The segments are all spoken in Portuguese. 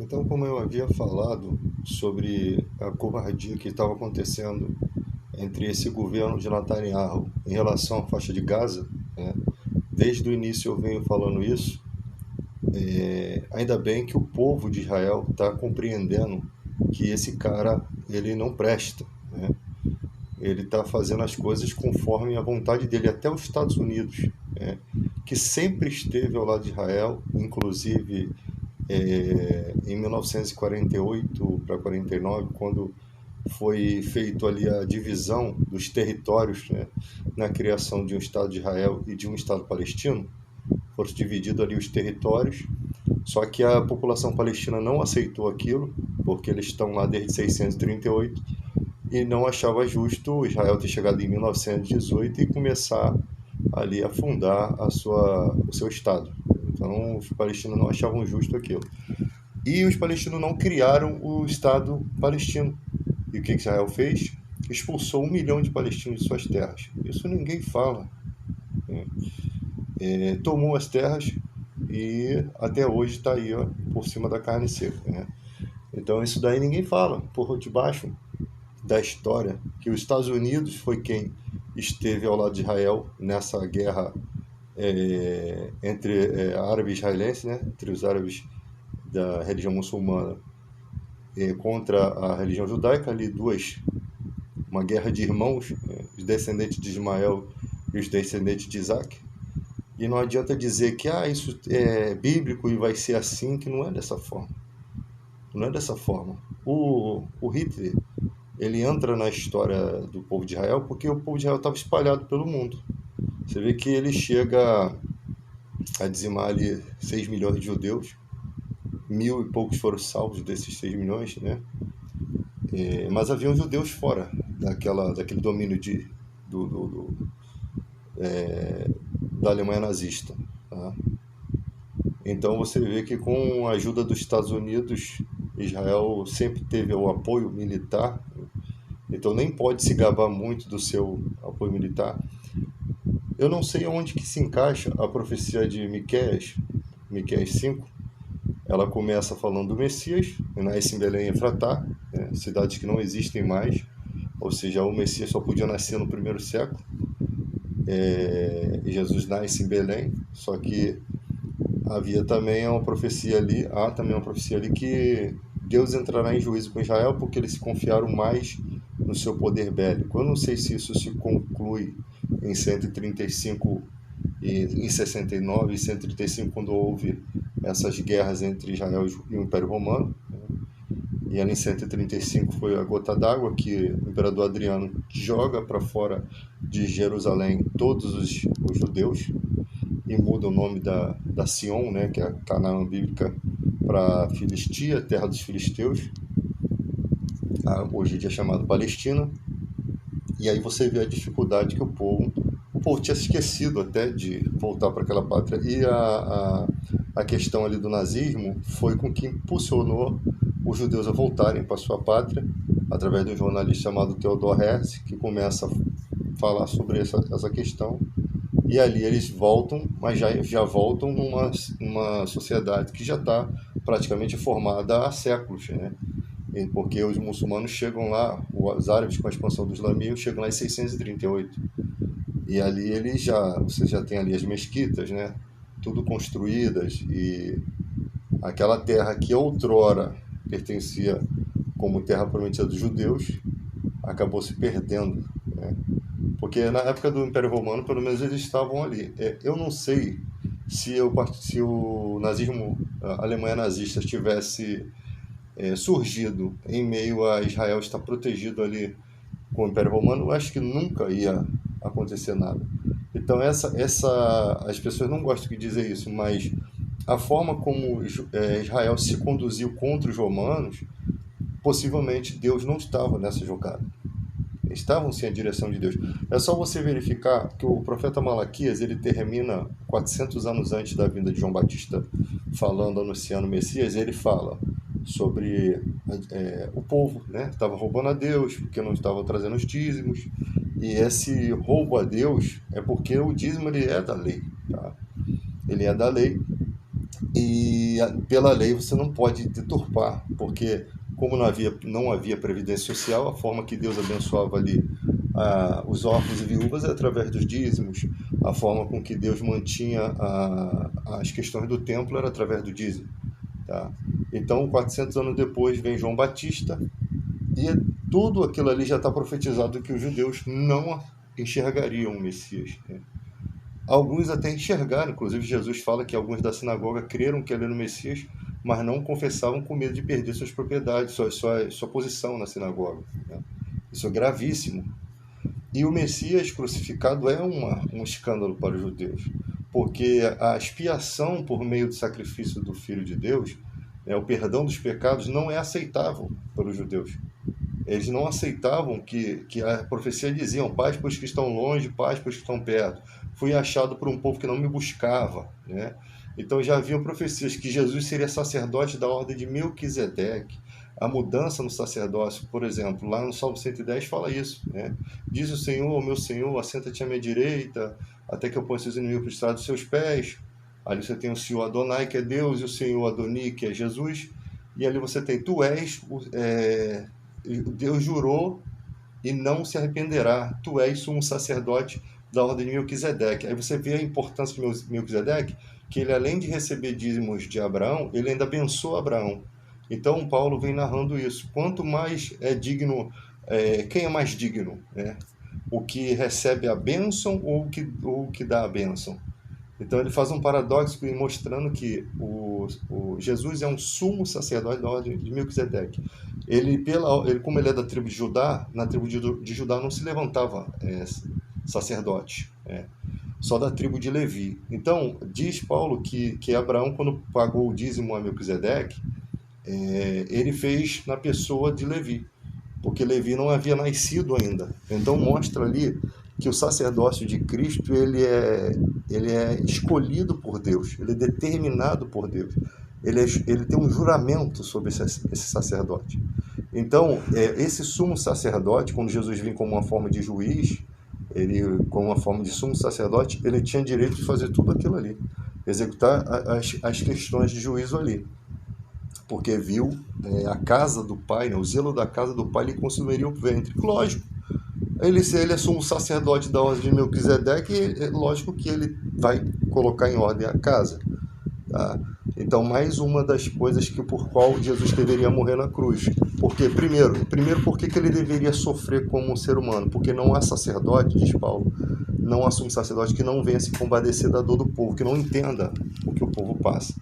Então, como eu havia falado sobre a covardia que estava acontecendo entre esse governo de Netanyahu em relação à faixa de Gaza, né? Desde o início eu venho falando isso. Ainda bem que o povo de Israel está compreendendo que esse cara ele não presta, né? Ele está fazendo as coisas conforme a vontade dele, até os Estados Unidos, né? Que sempre esteve ao lado de Israel, inclusive em 1948 para 49, quando foi feito ali a divisão dos territórios, né, na criação de um Estado de Israel e de um Estado palestino, foram divididos ali os territórios, só que a população palestina não aceitou aquilo, porque eles estão lá desde 638 e não achava justo Israel ter chegado em 1918 e começar ali a fundar o seu Estado. Então os palestinos não achavam justo aquilo. E os palestinos não criaram o Estado palestino. E o que Israel fez? Expulsou 1 milhão de palestinos de suas terras. Isso ninguém fala. Tomou as terras e até hoje está aí, ó, por cima da carne seca, né? Então isso daí ninguém fala. Por debaixo da história, que os Estados Unidos foi quem esteve ao lado de Israel nessa guerra entre árabes e israelenses, né? Entre os árabes da religião muçulmana contra a religião judaica, ali uma guerra de irmãos, os descendentes de Ismael e os descendentes de Isaac. E não adianta dizer que isso é bíblico e vai ser assim, que não é dessa forma. Não é dessa forma. O Hitler, ele entra na história do povo de Israel porque o povo de Israel estava espalhado pelo mundo. Você vê que ele chega a dizimar ali 6 milhões de judeus, 1.000 e poucos foram salvos desses 6 milhões, né? Mas haviam judeus fora daquele domínio do, do, do, da Alemanha nazista. Tá? Então você vê que com a ajuda dos Estados Unidos, Israel sempre teve o apoio militar, então nem pode se gabar muito do seu apoio militar. Eu não sei onde que se encaixa a profecia de Miqueias 5. Ela começa falando do Messias, nasce em Belém e Efratá, né, cidades que não existem mais, ou seja, o Messias só podia nascer no primeiro século. E Jesus nasce em Belém, só que havia também uma profecia ali, há também uma profecia ali que Deus entrará em juízo com Israel porque eles se confiaram mais no seu poder bélico. Eu não sei se isso se conclui em 135 e em 69 e 135, quando houve essas guerras entre Israel e o Império Romano. E ali em 135 foi a gota d'água que o imperador Adriano joga para fora de Jerusalém todos os judeus e muda o nome da Sion, né, que é a Canaã bíblica, para Filistia, terra dos filisteus, hoje em dia chamado Palestina. E aí você vê a dificuldade que o povo tinha esquecido até de voltar para aquela pátria. E a questão ali do nazismo foi com que impulsionou os judeus a voltarem para sua pátria, através de um jornalista chamado Theodor Herzl, que começa a falar sobre essa questão. E ali eles voltam, mas já voltam numa sociedade que já está praticamente formada há séculos, né? Porque os muçulmanos chegam lá, os árabes com a expansão do islamismo chegam lá em 638. E ali você já tem ali as mesquitas, né? Tudo construídas, e aquela terra que outrora pertencia como terra prometida dos judeus acabou se perdendo, né? Porque na época do Império Romano, pelo menos eles estavam ali. Eu não sei se o nazismo, a Alemanha nazista, tivesse surgido em meio a Israel estar protegido ali com o Império Romano, eu acho que nunca ia acontecer nada. Então as pessoas não gostam de dizer isso, mas a forma como Israel se conduziu contra os romanos, possivelmente Deus não estava nessa jogada. Estavam sem a direção de Deus. É só você verificar que o profeta Malaquias, ele termina 400 anos antes da vinda de João Batista, falando, anunciando o Messias. Ele fala sobre o povo, né? Estava roubando a Deus porque não estavam trazendo os dízimos, e esse roubo a Deus é porque o dízimo ele é da lei, tá? Ele é da lei, E pela lei você não pode deturpar, porque como não havia previdência social, a forma que Deus abençoava ali os órfãos e viúvas é através dos dízimos, a forma com que Deus mantinha as questões do templo era através do dízimo. Tá? Então, 400 anos depois, vem João Batista, e tudo aquilo ali já está profetizado que os judeus não enxergariam o Messias. Né? Alguns até enxergaram, inclusive Jesus fala que alguns da sinagoga creram que ele era o Messias, mas não confessavam com medo de perder suas propriedades, sua posição na sinagoga. Né? Isso é gravíssimo. E o Messias crucificado é um escândalo para os judeus, porque a expiação por meio do sacrifício do Filho de Deus, o perdão dos pecados, não é aceitável para os judeus. Eles não aceitavam que a profecia dizia: paz para os que estão longe, paz para os que estão perto. Fui achado por um povo que não me buscava. Né? Então já haviam profecias que Jesus seria sacerdote da ordem de Melquisedeque. A mudança no sacerdócio, por exemplo, lá no Salmo 110 fala isso. Né? Diz o Senhor, meu Senhor, assenta-te à minha direita, até que eu ponha seus inimigos por estrado dos seus pés. Ali você tem o Senhor Adonai, que é Deus, e o Senhor Adoni, que é Jesus. E ali você tem, tu és... Deus jurou e não se arrependerá. Tu és sumo sacerdote da ordem de Melquisedeque. Aí você vê a importância de Melquisedeque, que ele, além de receber dízimos de Abraão, ele ainda abençoa Abraão. Então Paulo vem narrando isso. Quanto mais é digno, quem é mais digno? Né? O que recebe a bênção ou o que dá a bênção? Então ele faz um paradoxo mostrando que o Jesus é um sumo sacerdote da ordem de Melquisedeque. Como ele é da tribo de Judá, na tribo de Judá não se levantava sacerdote, só da tribo de Levi. Então diz Paulo que Abraão, quando pagou o dízimo a Melquisedeque, ele fez na pessoa de Levi, porque Levi não havia nascido ainda. Então mostra ali que o sacerdócio de Cristo ele é escolhido por Deus, ele é determinado por Deus, ele tem um juramento sobre esse sacerdote. Então, esse sumo sacerdote, quando Jesus vinha como uma forma de juiz, ele como uma forma de sumo sacerdote, ele tinha direito de fazer tudo aquilo ali, executar as questões de juízo ali, porque viu a casa do pai, né, o zelo da casa do pai lhe consumiria o ventre. Lógico, se ele é sumo sacerdote da ordem de Melquisedeque, é lógico que ele vai colocar em ordem a casa. Tá? Então, mais uma das coisas por qual Jesus deveria morrer na cruz. Porque, primeiro por que ele deveria sofrer como um ser humano? Porque não há sacerdote, diz Paulo, não há sumo sacerdote que não venha se compadecer da dor do povo, que não entenda o que o povo passa.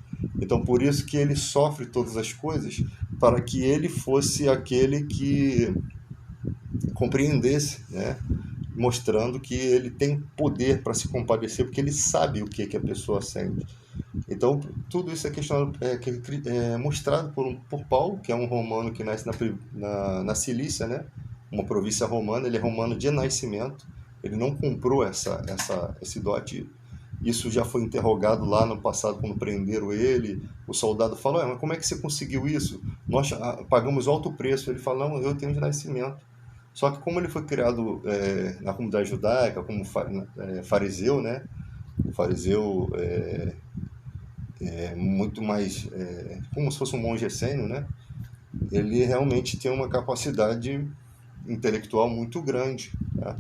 Então, por isso que ele sofre todas as coisas, para que ele fosse aquele que compreendesse, né? Mostrando que ele tem poder para se compadecer, porque ele sabe o que a pessoa sente. Então, tudo isso é mostrado por Paulo, que é um romano que nasce na Cilícia, né? Uma província romana. Ele é romano de nascimento, ele não comprou esse dote. Isso já foi interrogado lá no passado, quando prenderam ele. O soldado falou: mas como é que você conseguiu isso? Nós pagamos alto preço. Ele falou: não, eu tenho de nascimento. Só que como ele foi criado na comunidade judaica, como fariseu, né? O fariseu muito mais como se fosse um monge essênio, né? Ele realmente tem uma capacidade intelectual muito grande. Tá?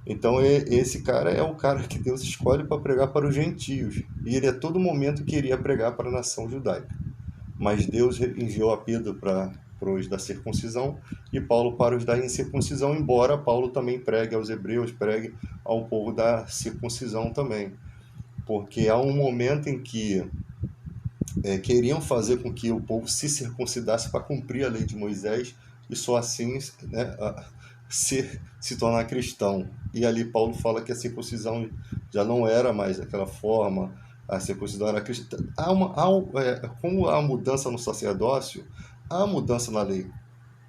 Então esse cara é o cara que Deus escolhe para pregar para os gentios. E ele a todo momento queria pregar para a nação judaica. Mas Deus enviou a Pedro para os da circuncisão e Paulo para os da incircuncisão, embora Paulo também pregue aos hebreus, pregue ao povo da circuncisão também. Porque há um momento em que queriam fazer com que o povo se circuncidasse para cumprir a lei de Moisés e só assim, né, se tornar cristão. E ali Paulo fala que a circuncisão já não era mais daquela forma, a circuncisão era cristã. Como há mudança no sacerdócio, há mudança na lei.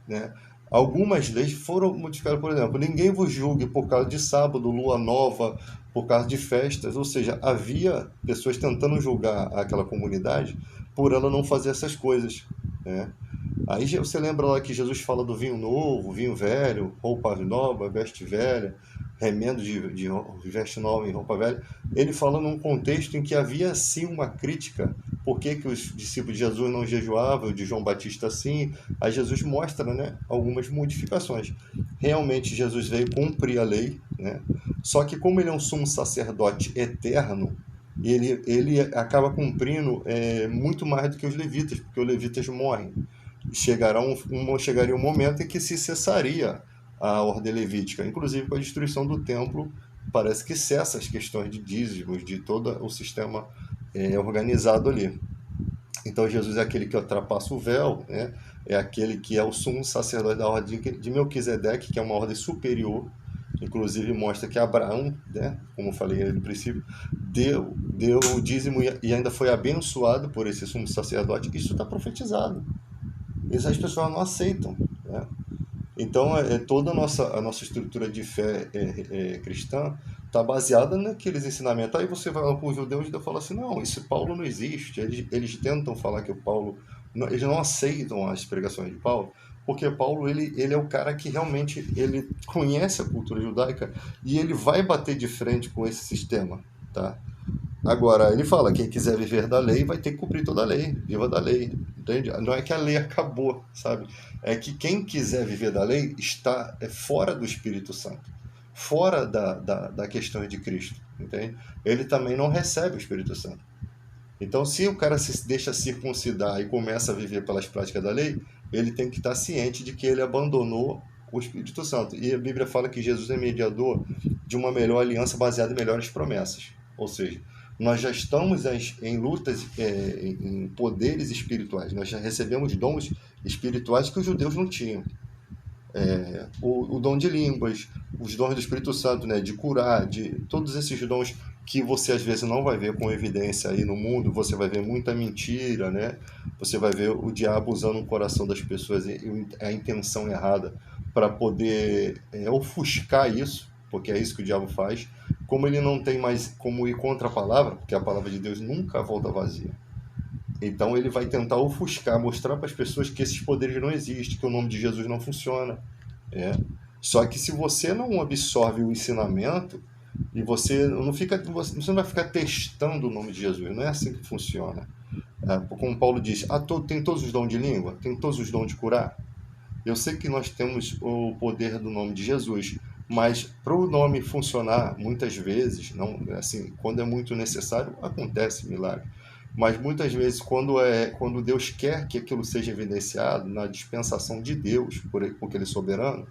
Né? Algumas leis foram modificadas, por exemplo, ninguém vos julgue por causa de sábado, lua nova, por causa de festas, ou seja, havia pessoas tentando julgar aquela comunidade por ela não fazer essas coisas. Né? Aí você lembra lá que Jesus fala do vinho novo, vinho velho, roupa nova, veste velha, remendo de veste nova em roupa velha. Ele fala num contexto em que havia sim uma crítica por que que os discípulos de Jesus não jejuavam, de João Batista sim. Aí Jesus mostra, né, algumas modificações. Realmente Jesus veio cumprir a lei, né? Só que como ele é um sumo sacerdote eterno, ele acaba cumprindo muito mais do que os levitas, porque os levitas morrem. Chegaria um momento em que se cessaria a ordem levítica, inclusive com a destruição do templo, parece que cessa as questões de dízimos, de todo o sistema organizado ali. Então Jesus é aquele que ultrapassa o véu, né? É aquele que é o sumo sacerdote da ordem de Melquisedeque, que é uma ordem superior. Inclusive mostra que Abraão, né, como eu falei no princípio, deu o dízimo e ainda foi abençoado por esse sumo sacerdote. Isso está profetizado. Essas pessoas não aceitam, né? Então, toda a nossa estrutura de fé cristã está baseada naqueles ensinamentos. Aí você vai lá com os judeus e fala assim, não, esse Paulo não existe. Eles tentam falar que o Paulo... Não, eles não aceitam as pregações de Paulo, porque Paulo ele é o cara que realmente ele conhece a cultura judaica e ele vai bater de frente com esse sistema, tá? Agora, ele fala, quem quiser viver da lei vai ter que cumprir toda a lei, viva da lei, entende? Não é que a lei acabou, sabe? É que quem quiser viver da lei está fora do Espírito Santo, fora da questão de Cristo, entende? Ele também não recebe o Espírito Santo. Então, se o cara se deixa circuncidar e começa a viver pelas práticas da lei, ele tem que estar ciente de que ele abandonou o Espírito Santo. E a Bíblia fala que Jesus é mediador de uma melhor aliança baseada em melhores promessas. Ou seja, nós já estamos em lutas, em poderes espirituais. Nós já recebemos dons espirituais que os judeus não tinham. O dom de línguas, os dons do Espírito Santo, né, de curar, de todos esses dons que você às vezes não vai ver com evidência aí no mundo, você vai ver muita mentira, né? Você vai ver o diabo usando o coração das pessoas e a intenção errada para poder ofuscar isso, porque é isso que o diabo faz. Como ele não tem mais como ir contra a palavra, porque a palavra de Deus nunca volta vazia. Então ele vai tentar ofuscar, mostrar para as pessoas que esses poderes não existem, que o nome de Jesus não funciona. É. Só que se você não absorve o ensinamento e você não vai ficar testando o nome de Jesus, não é assim que funciona. Como Paulo diz, tem todos os dons de língua, tem todos os dons de curar. Eu sei que nós temos o poder do nome de Jesus, mas para o nome funcionar, muitas vezes, não, assim, quando é muito necessário, acontece milagre. Mas muitas vezes, quando Deus quer que aquilo seja evidenciado na dispensação de Deus, porque Ele é soberano,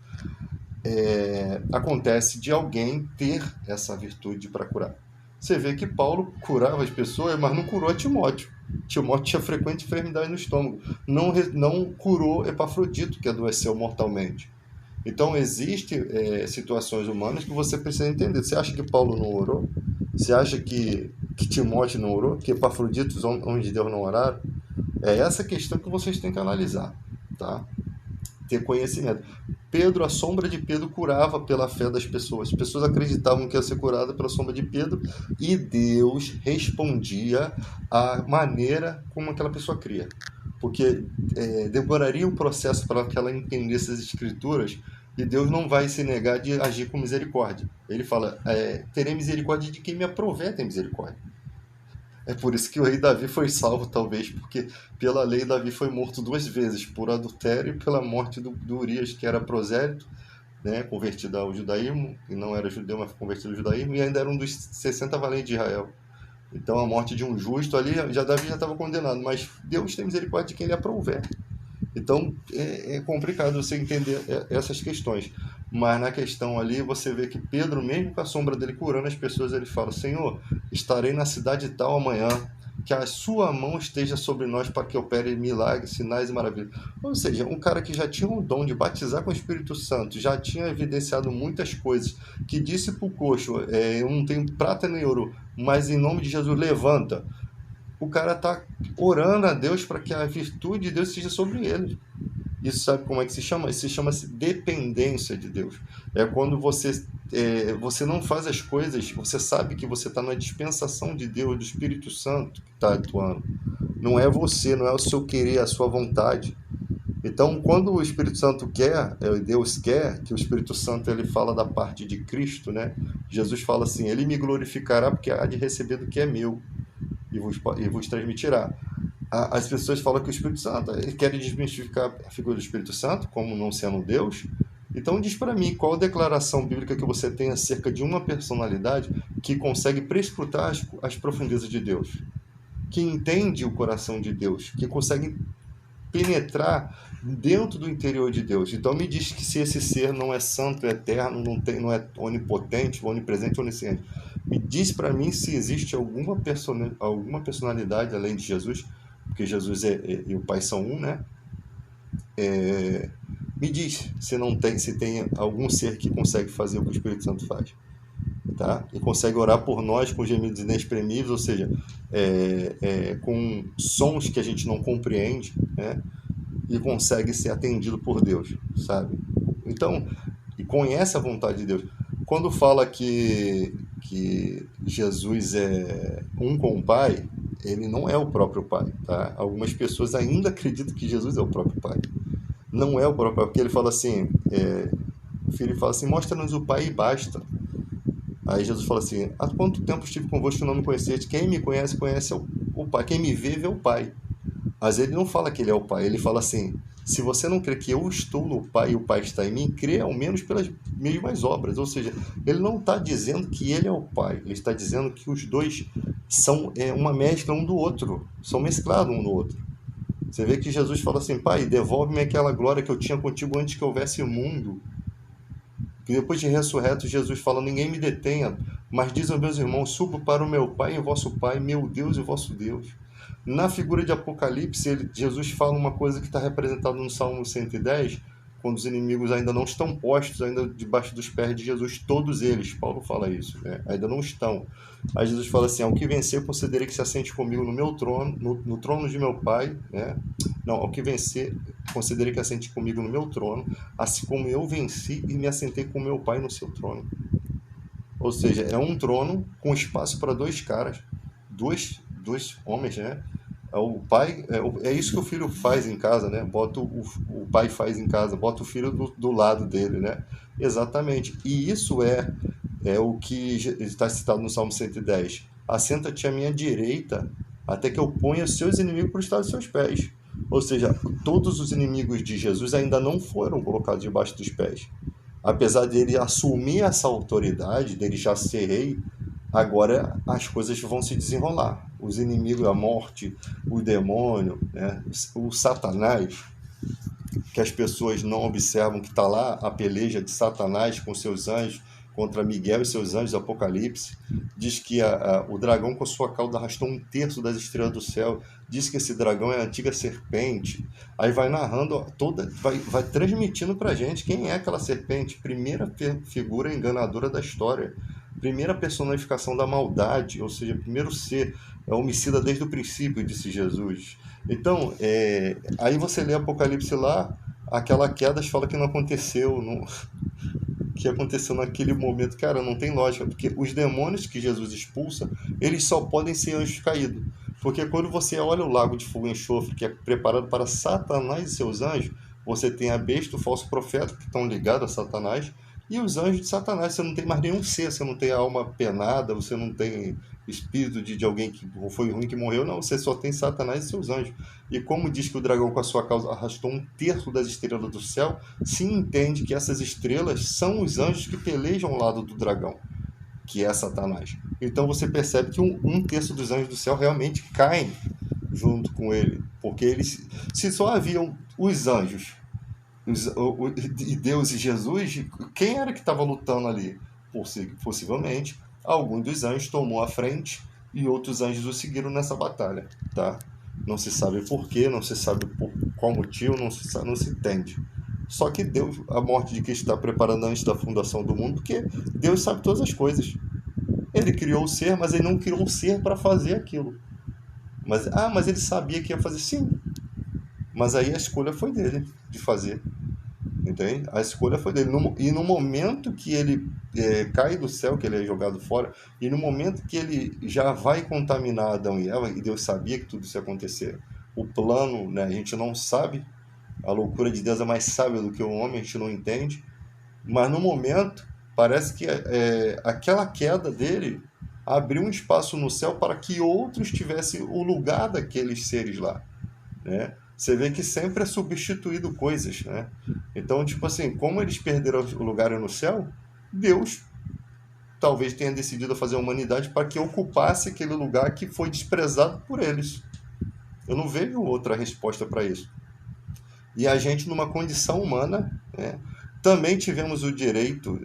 acontece de alguém ter essa virtude para curar. Você vê que Paulo curava as pessoas, mas não curou a Timóteo. Timóteo tinha frequente enfermidade no estômago. Não curou Epafrodito, que adoeceu mortalmente. Então, existem situações humanas que você precisa entender. Você acha que Paulo não orou? Você acha que Timóteo não orou? Que Epafrodito, os homens de Deus não oraram? É essa questão que vocês têm que analisar, tá? Ter conhecimento. Pedro, a sombra de Pedro curava pela fé das pessoas. As pessoas acreditavam que ia ser curada pela sombra de Pedro e Deus respondia à maneira como aquela pessoa cria. Porque demoraria um processo para que ela entendesse as escrituras e Deus não vai se negar de agir com misericórdia. Ele fala, terei misericórdia de quem me aprouver tem misericórdia. É por isso que o rei Davi foi salvo, talvez, porque pela lei Davi foi morto 2 vezes, por adultério e pela morte do Urias, que era prosélito, né, convertido ao judaísmo, e não era judeu, mas convertido ao judaísmo, e ainda era um dos 60 valentes de Israel. Então a morte de um justo ali, Davi já estava condenado, mas Deus tem misericórdia de quem lhe aprouver. Então é complicado você entender essas questões. Mas na questão ali, você vê que Pedro, mesmo com a sombra dele curando as pessoas, ele fala, Senhor, estarei na cidade tal amanhã, que a sua mão esteja sobre nós para que opere milagres, sinais e maravilhas. Ou seja, um cara que já tinha o dom de batizar com o Espírito Santo, já tinha evidenciado muitas coisas, que disse para o coxo, eu não tenho prata nem ouro, mas em nome de Jesus levanta. O cara está orando a Deus para que a virtude de Deus seja sobre ele. Isso sabe como é que se chama? Isso se chama dependência de Deus. É quando você não faz as coisas, você sabe que você está na dispensação de Deus, do Espírito Santo que está atuando. Não é você, não é o seu querer, a sua vontade. Então, quando o Espírito Santo quer, Deus quer, que o Espírito Santo ele fala da parte de Cristo, né? Jesus fala assim, ele me glorificará porque há de receber do que é meu. e vos transmitirá. As pessoas falam que o Espírito Santo, querem desmistificar a figura do Espírito Santo como não sendo Deus. Então diz para mim, qual a declaração bíblica que você tem acerca de uma personalidade que consegue prescrutar as profundezas de Deus, que entende o coração de Deus, que consegue penetrar dentro do interior de Deus. Então me diz que se esse ser não é santo, é eterno, não é onipotente, onipresente, onisciente. Me diz para mim se existe alguma personalidade além de Jesus, porque Jesus e o Pai são um, né? Me diz se tem algum ser que consegue fazer o que o Espírito Santo faz, tá? E consegue orar por nós com gemidos inexprimíveis, ou seja, com sons que a gente não compreende, né? E consegue ser atendido por Deus, sabe? Então, e conhece a vontade de Deus. Quando fala que Jesus é um com o Pai, ele não é o próprio Pai, tá? Algumas pessoas ainda acreditam que Jesus é o próprio Pai. Não é o próprio Pai, porque ele fala assim, o filho fala assim, mostra-nos o Pai e basta. Aí Jesus fala assim, há quanto tempo estive convosco e não me conheceste? Quem me conhece, conhece o Pai. Quem me vê, vê o Pai. Mas ele não fala que ele é o Pai, ele fala assim, se você não crê que eu estou no Pai e o Pai está em mim, crê ao menos pelas mesmas obras. Ou seja, ele não está dizendo que ele é o Pai, ele está dizendo que os dois são uma mescla um do outro, são mesclados um no outro. Você vê que Jesus fala assim, Pai, devolve-me aquela glória que eu tinha contigo antes que houvesse o mundo. E depois de ressurreto, Jesus fala, ninguém me detenha, mas diz aos meus irmãos, subo para o meu Pai e vosso Pai, meu Deus e vosso Deus. Na figura de Apocalipse, Jesus fala uma coisa que está representada no Salmo 110, quando os inimigos ainda não estão postos, ainda debaixo dos pés de Jesus, todos eles, Paulo fala isso, né? Ainda não estão. Aí Jesus fala assim, ao que vencer, considerei que se assente comigo no meu trono, no trono de meu Pai, né? Não, ao que vencer, considerei que assente comigo no meu trono, assim como eu venci e me assentei com meu Pai no seu trono. Ou seja, é um trono com espaço para dois caras, dois homens, né? O pai, é isso que o filho faz em casa, né? Bota o pai faz em casa, bota o filho do lado dele, né? Exatamente. E isso é o que está citado no Salmo 110. Assenta-te à minha direita, até que eu ponha seus inimigos para o estado de seus pés. Ou seja, todos os inimigos de Jesus ainda não foram colocados debaixo dos pés. Apesar dele assumir essa autoridade, dele já ser rei, agora as coisas vão se desenrolar. Os inimigos, a morte, o demônio, né? O Satanás, que as pessoas não observam que está lá a peleja de Satanás com seus anjos, contra Miguel e seus anjos do Apocalipse. Diz que o dragão com sua cauda arrastou um terço das estrelas do céu. Diz que esse dragão é a antiga serpente. Aí vai narrando, vai transmitindo para a gente quem é aquela serpente. Primeira figura enganadora da história. Primeira personificação da maldade, ou seja, primeiro ser, é homicida desde o princípio, disse Jesus. Então, aí você lê Apocalipse lá, aquela queda fala que não aconteceu, que aconteceu naquele momento, cara, não tem lógica, porque os demônios que Jesus expulsa, eles só podem ser anjos caídos. Porque quando você olha o lago de fogo e enxofre, que é preparado para Satanás e seus anjos, você tem a besta, o falso profeta, que estão ligados a Satanás, e os anjos de Satanás. Você não tem mais nenhum ser, você não tem alma penada, você não tem espírito de alguém que foi ruim, que morreu, não, você só tem Satanás e seus anjos. E como diz que o dragão com a sua causa arrastou um terço das estrelas do céu, se entende que essas estrelas são os anjos que pelejam ao lado do dragão, que é Satanás. Então você percebe que um terço dos anjos do céu realmente caem junto com ele, porque eles, se só haviam os anjos e Deus e Jesus, quem era que estava lutando ali? Possivelmente, algum dos anjos tomou a frente e outros anjos o seguiram nessa batalha, tá? Não se sabe porquê, não se sabe por qual motivo, não se entende. Só que Deus, a morte de Cristo está preparando antes da fundação do mundo, porque Deus sabe todas as coisas. Ele criou o ser, mas ele não criou o ser para fazer aquilo. Mas ele sabia que ia fazer, sim. Mas aí a escolha foi dele de fazer. Entende? A escolha foi dele. E no momento que ele cai do céu, que ele é jogado fora, e no momento que ele já vai contaminar Adão e Eva, e Deus sabia que tudo isso ia acontecer, o plano, né, a gente não sabe, a loucura de Deus é mais sábia do que o homem, a gente não entende, mas no momento, parece que aquela queda dele abriu um espaço no céu para que outros tivessem o lugar daqueles seres lá, né? Você vê que sempre é substituído coisas, né? Então, tipo assim, como eles perderam o lugar no céu, Deus talvez tenha decidido fazer a humanidade para que ocupasse aquele lugar que foi desprezado por eles. Eu não vejo outra resposta para isso. E a gente, numa condição humana, né, também tivemos o direito,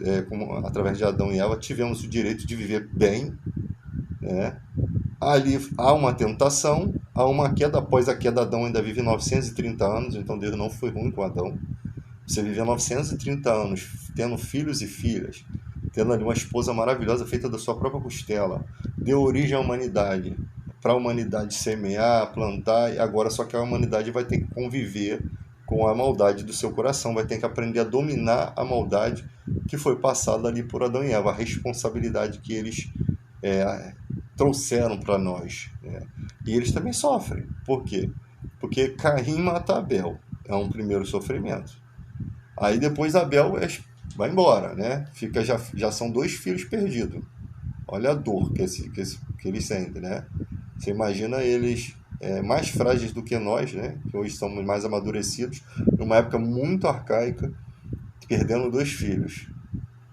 através de Adão e Eva, tivemos o direito de viver bem, né? Ali há uma tentação, há uma queda. Após a queda, Adão ainda vive 930 anos, então Deus não foi ruim com Adão. Você viver 930 anos tendo filhos e filhas, tendo ali uma esposa maravilhosa feita da sua própria costela, deu origem à humanidade, para a humanidade semear, plantar, e agora só que a humanidade vai ter que conviver com a maldade do seu coração, vai ter que aprender a dominar a maldade que foi passada ali por Adão e Eva, a responsabilidade que eles é, trouxeram para nós, né? E eles também sofrem. Por quê? Porque Caim mata Abel, é um primeiro sofrimento. Aí depois Abel vai embora, né? Já são dois filhos perdidos. Olha a dor que eles sentem, né? Você imagina eles mais frágeis do que nós, né? Que hoje somos mais amadurecidos, numa época muito arcaica, perdendo dois filhos.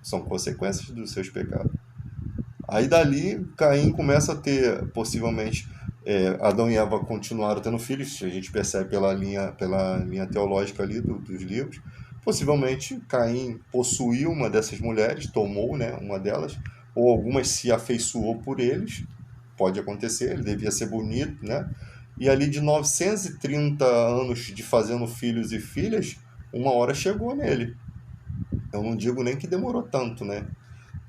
São consequências dos seus pecados. Aí dali, Caim começa a ter, possivelmente, Adão e Eva continuaram tendo filhos, a gente percebe pela linha teológica ali dos livros. Possivelmente, Caim possuiu uma dessas mulheres, tomou, né, uma delas, ou algumas se afeiçoou por eles, pode acontecer, ele devia ser bonito, né? E ali de 930 anos de fazendo filhos e filhas, uma hora chegou nele. Eu não digo nem que demorou tanto, né?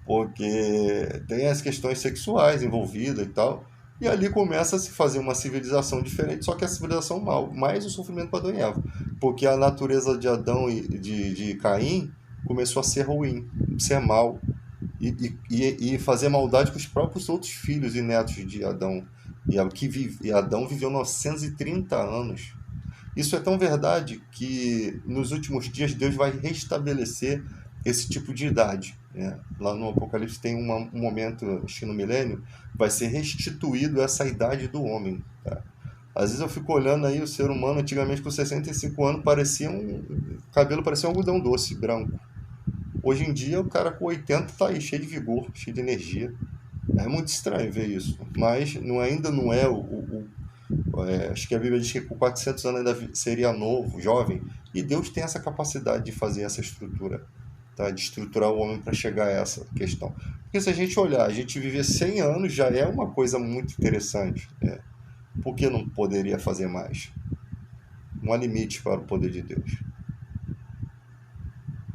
Porque tem as questões sexuais envolvidas e tal. E ali começa a se fazer uma civilização diferente, só que a civilização mal, mais o sofrimento para Adão e Eva. Porque a natureza de Adão e de Caim começou a ser ruim, ser mal, e fazer maldade com os próprios outros filhos e netos de Adão. E Adão viveu 930 anos. Isso é tão verdade que nos últimos dias Deus vai restabelecer esse tipo de idade, né? Lá no Apocalipse tem um momento, acho que no milênio, vai ser restituído essa idade do homem. Tá? Às vezes eu fico olhando aí o ser humano antigamente com 65 anos, o cabelo parecia um algodão doce, branco. Hoje em dia o cara com 80 tá aí, cheio de vigor, cheio de energia. É muito estranho ver isso, mas ainda não é acho que a Bíblia diz que com 400 anos ainda seria novo, jovem, e Deus tem essa capacidade de fazer essa estrutura, tá? De estruturar o homem para chegar a essa questão. Porque se a gente olhar, a gente viver 100 anos já é uma coisa muito interessante, né? Por que não poderia fazer mais? Não há limite para o poder de Deus.